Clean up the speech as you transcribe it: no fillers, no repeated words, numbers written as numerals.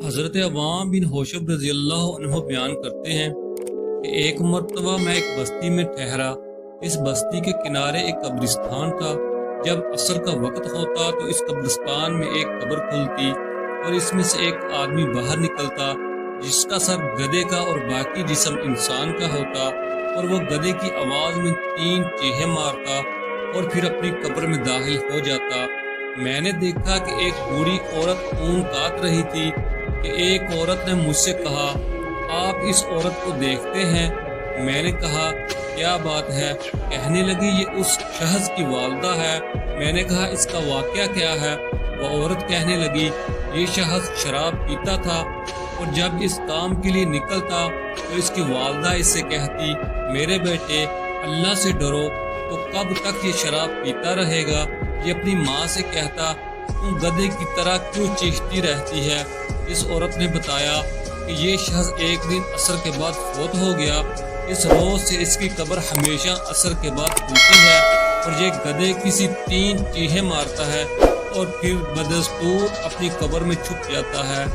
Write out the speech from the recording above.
حضرت عوام بن ہوشب رضی اللہ عنہ بیان کرتے ہیں کہ ایک مرتبہ میں ایک بستی میں ٹھہرا۔ اس بستی کے کنارے ایک قبرستان تھا۔ جب عصر کا وقت ہوتا تو اس قبرستان میں ایک قبر کھلتی اور اس میں سے ایک آدمی باہر نکلتا جس کا سر گدھے کا اور باقی جسم انسان کا ہوتا، اور وہ گدھے کی آواز میں 3 چیخیں مارتا اور پھر اپنی قبر میں داخل ہو جاتا۔ میں نے دیکھا کہ ایک بوڑھی عورت اون کاٹ رہی تھی کہ ایک عورت نے مجھ سے کہا، آپ اس عورت کو دیکھتے ہیں؟ میں نے کہا، کیا بات ہے؟ کہنے لگی، یہ اس شخص کی والدہ ہے۔ میں نے کہا، اس کا واقعہ کیا ہے؟ وہ عورت کہنے لگی، یہ شخص شراب پیتا تھا اور جب اس کام کے لیے نکلتا تو اس کی والدہ اس سے کہتی، میرے بیٹے اللہ سے ڈرو، تو کب تک یہ شراب پیتا رہے گا؟ یہ اپنی ماں سے کہتا، تم گدھے کی طرح کیوں چیختی رہتی ہے؟ اس عورت نے بتایا کہ یہ شخص ایک دن عصر کے بعد فوت ہو گیا۔ اس روز سے اس کی قبر ہمیشہ عصر کے بعد کھلتی ہے اور یہ گدھے کی سی 3 چیخیں مارتا ہے اور پھر بدستور اپنی قبر میں چھپ جاتا ہے۔